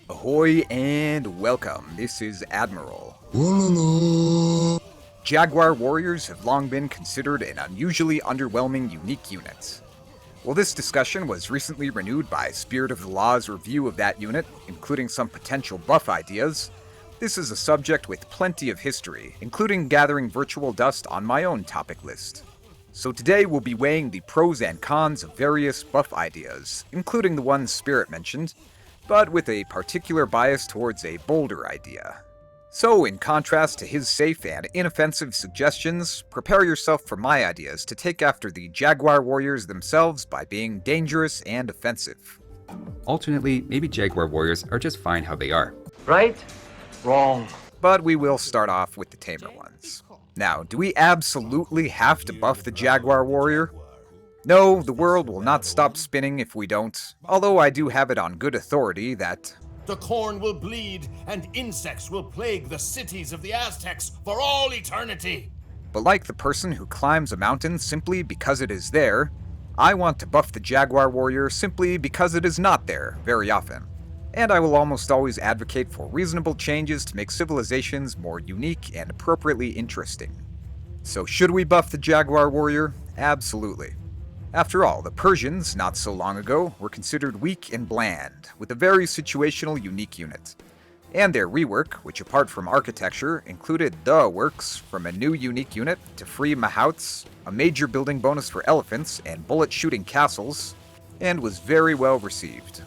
Ahoy and welcome, this is Admiral. Jaguar Warriors have long been considered an unusually underwhelming unique unit. Well, this discussion was recently renewed by Spirit of the Law's review of that unit, including some potential buff ideas. This is a subject with plenty of history, including gathering virtual dust on my own topic list. So today we'll be weighing the pros and cons of various buff ideas, including the ones Spirit mentioned, but with a particular bias towards a bolder idea. So, in contrast to his safe and inoffensive suggestions, prepare yourself for my ideas to take after the Jaguar Warriors themselves by being dangerous and offensive. Alternately, maybe Jaguar Warriors are just fine how they are. Right? Wrong. But we will start off with the tamer ones. Now, do we absolutely have to buff the Jaguar Warrior? No, the world will not stop spinning if we don't, although I do have it on good authority that the corn will bleed, and insects will plague the cities of the Aztecs for all eternity. But like the person who climbs a mountain simply because it is there, I want to buff the Jaguar Warrior simply because it is not there very often. And I will almost always advocate for reasonable changes to make civilizations more unique and appropriately interesting. So should we buff the Jaguar Warrior? Absolutely. After all, the Persians, not so long ago, were considered weak and bland, with a very situational unique unit. And their rework, which apart from architecture, included the works from a new unique unit to free mahouts, a major building bonus for elephants, and bullet-shooting castles, and was very well received.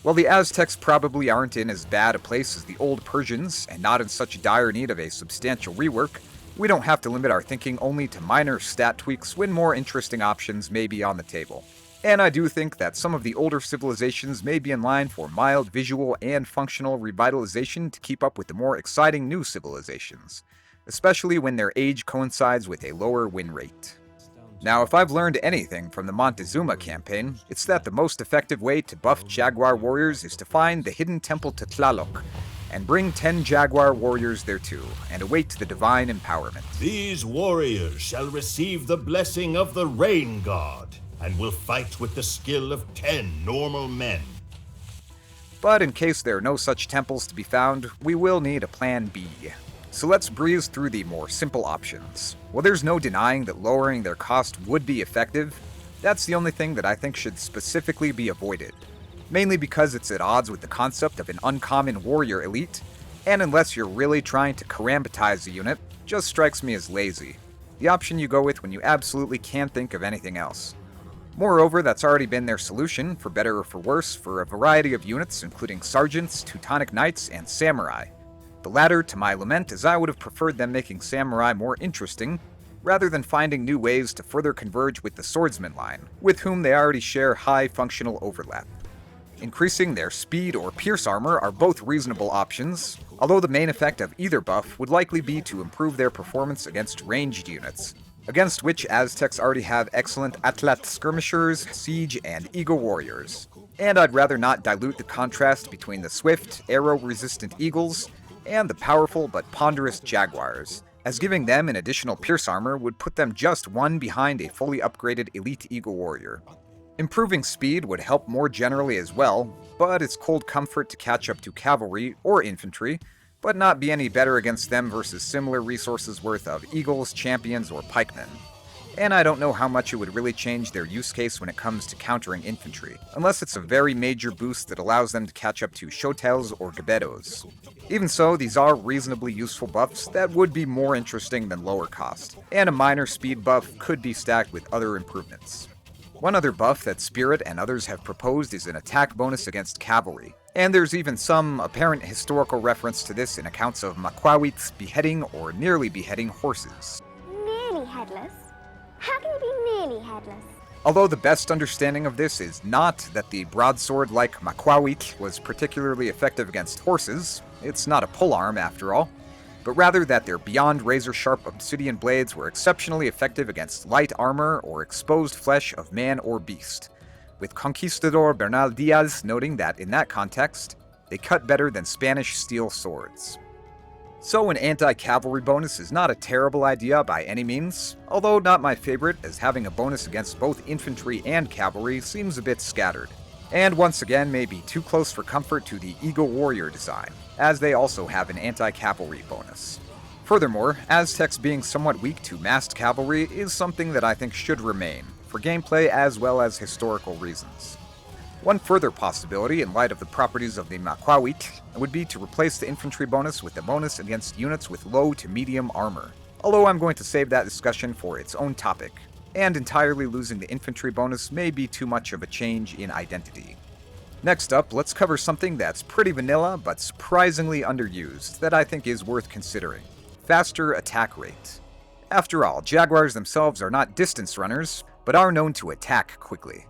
While the Aztecs probably aren't in as bad a place as the old Persians, and not in such dire need of a substantial rework, we don't have to limit our thinking only to minor stat tweaks when more interesting options may be on the table. And I do think that some of the older civilizations may be in line for mild visual and functional revitalization to keep up with the more exciting new civilizations, especially when their age coincides with a lower win rate. Now, if I've learned anything from the Montezuma campaign, it's that the most effective way to buff Jaguar Warriors is to find the hidden temple to Tlaloc, and bring 10 Jaguar Warriors thereto, and await the divine empowerment. These warriors shall receive the blessing of the rain god, and will fight with the skill of 10 normal men. But in case there are no such temples to be found, we will need a plan B. So let's breeze through the more simple options. While there's no denying that lowering their cost would be effective, that's the only thing that I think should specifically be avoided. Mainly because it's at odds with the concept of an uncommon warrior elite, and unless you're really trying to karambitize the unit, just strikes me as lazy. The option you go with when you absolutely can't think of anything else. Moreover, that's already been their solution, for better or for worse, for a variety of units including sergeants, Teutonic knights, and samurai. The latter, to my lament, as I would have preferred them making samurai more interesting, rather than finding new ways to further converge with the swordsman line, with whom they already share high functional overlap. Increasing their speed or pierce armor are both reasonable options, although the main effect of either buff would likely be to improve their performance against ranged units, against which Aztecs already have excellent Atlat skirmishers, siege, and eagle warriors. And I'd rather not dilute the contrast between the swift, arrow-resistant eagles and the powerful but ponderous jaguars, as giving them an additional pierce armor would put them just one behind a fully upgraded elite eagle warrior. Improving speed would help more generally as well, but it's cold comfort to catch up to cavalry or infantry, but not be any better against them versus similar resources worth of eagles, champions, or pikemen. And I don't know how much it would really change their use case when it comes to countering infantry, unless it's a very major boost that allows them to catch up to shotels or gebedos. Even so, these are reasonably useful buffs that would be more interesting than lower cost, and a minor speed buff could be stacked with other improvements. One other buff that Spirit and others have proposed is an attack bonus against cavalry, and there's even some apparent historical reference to this in accounts of Maquawits beheading or nearly beheading horses. Nearly headless? How can you be nearly headless? Although the best understanding of this is not that the broadsword-like Maquawit was particularly effective against horses, it's not a polearm after all, but rather that their beyond razor-sharp obsidian blades were exceptionally effective against light armor or exposed flesh of man or beast, with Conquistador Bernal Diaz noting that in that context, they cut better than Spanish steel swords. So an anti-cavalry bonus is not a terrible idea by any means, although not my favorite, as having a bonus against both infantry and cavalry seems a bit scattered. and once again may be too close for comfort to the Jaguar Warrior design, as they also have an anti-cavalry bonus. Furthermore, Aztecs being somewhat weak to massed cavalry is something that I think should remain, for gameplay as well as historical reasons. One further possibility in light of the properties of the Maquawit would be to replace the infantry bonus with a bonus against units with low to medium armor, although I'm going to save that discussion for its own topic, and entirely losing the infantry bonus may be too much of a change in identity. Next up, let's cover something that's pretty vanilla but surprisingly underused that I think is worth considering. Faster attack rate. After all, Jaguars themselves are not distance runners, but are known to attack quickly.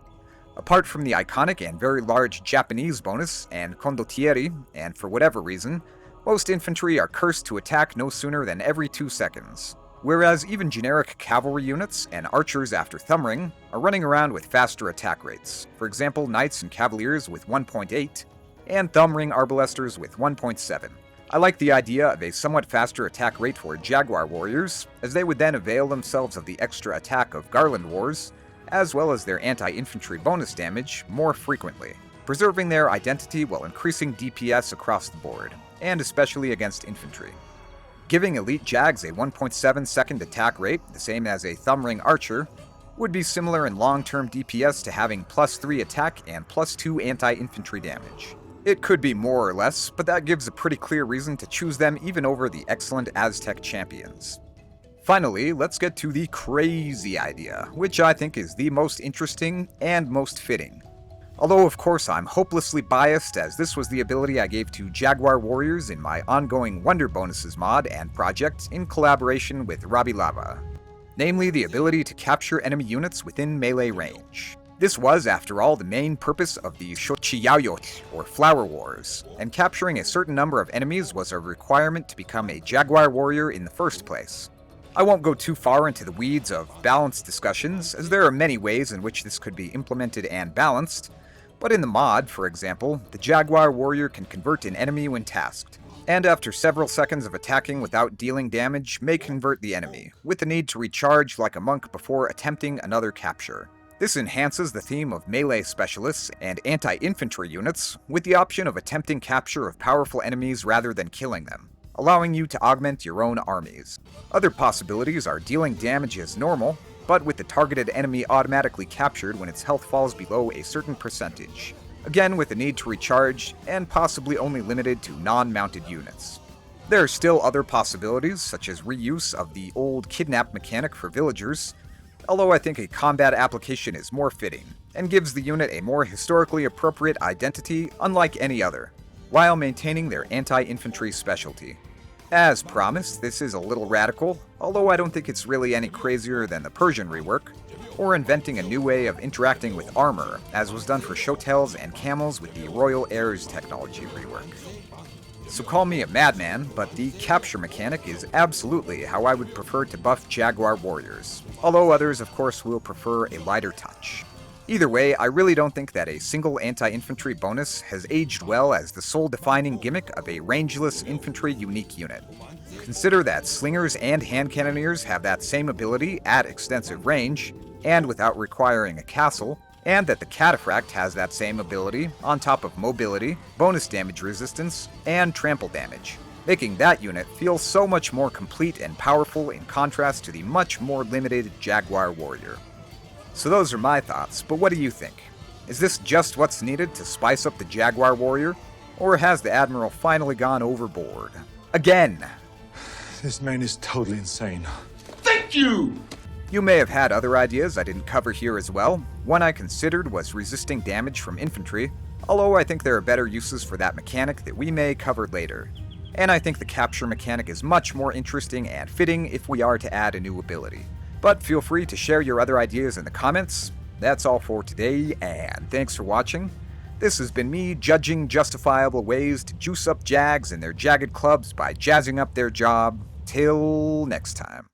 Apart from the iconic and very large Japanese bonus and condottieri, and for whatever reason, most infantry are cursed to attack no sooner than every 2 seconds, whereas even generic cavalry units and archers after Thumbring are running around with faster attack rates, for example Knights and Cavaliers with 1.8, and Thumbring Arbalesters with 1.7. I like the idea of a somewhat faster attack rate for Jaguar Warriors, as they would then avail themselves of the extra attack of Garland Wars, as well as their anti-infantry bonus damage more frequently, preserving their identity while increasing DPS across the board, and especially against infantry. Giving elite Jags a 1.7 second attack rate, the same as a Thumbring Archer, would be similar in long-term DPS to having +3 attack and +2 anti-infantry damage. It could be more or less, but that gives a pretty clear reason to choose them even over the excellent Aztec champions. Finally, let's get to the crazy idea, which I think is the most interesting and most fitting. Although of course I'm hopelessly biased, as this was the ability I gave to Jaguar Warriors in my ongoing Wonder Bonuses mod and project in collaboration with Robbie Lava. Namely, the ability to capture enemy units within melee range. This was, after all, the main purpose of the Xochiyayot, or Flower Wars, and capturing a certain number of enemies was a requirement to become a Jaguar Warrior in the first place. I won't go too far into the weeds of balanced discussions, as there are many ways in which this could be implemented and balanced, but in the mod, for example, the Jaguar Warrior can convert an enemy when tasked, and after several seconds of attacking without dealing damage may convert the enemy, with the need to recharge like a monk before attempting another capture. This enhances the theme of melee specialists and anti-infantry units, with the option of attempting capture of powerful enemies rather than killing them, allowing you to augment your own armies. Other possibilities are dealing damage as normal, but with the targeted enemy automatically captured when its health falls below a certain percentage, again with the need to recharge, and possibly only limited to non-mounted units. There are still other possibilities, such as reuse of the old kidnap mechanic for villagers, although I think a combat application is more fitting, and gives the unit a more historically appropriate identity unlike any other, while maintaining their anti-infantry specialty. As promised, this is a little radical, although I don't think it's really any crazier than the Persian rework, or inventing a new way of interacting with armor, as was done for Shotels and Camels with the Royal Heirs technology rework. So call me a madman, but the capture mechanic is absolutely how I would prefer to buff Jaguar Warriors, although others of course will prefer a lighter touch. Either way, I really don't think that a single anti-infantry bonus has aged well as the sole defining gimmick of a rangeless infantry unique unit. Consider that slingers and hand cannoneers have that same ability at extensive range, and without requiring a castle, and that the Cataphract has that same ability on top of mobility, bonus damage resistance, and trample damage, making that unit feel so much more complete and powerful in contrast to the much more limited Jaguar Warrior. So those are my thoughts, but what do you think? Is this just what's needed to spice up the Jaguar Warrior, or has the Admiral finally gone overboard? Again! This man is totally insane. Thank you! You may have had other ideas I didn't cover here as well. One I considered was resisting damage from infantry, although I think there are better uses for that mechanic that we may cover later. And I think the capture mechanic is much more interesting and fitting if we are to add a new ability. But feel free to share your other ideas in the comments. That's all for today, and thanks for watching. This has been me judging justifiable ways to juice up Jags and their jagged clubs by jazzing up their job. Till next time.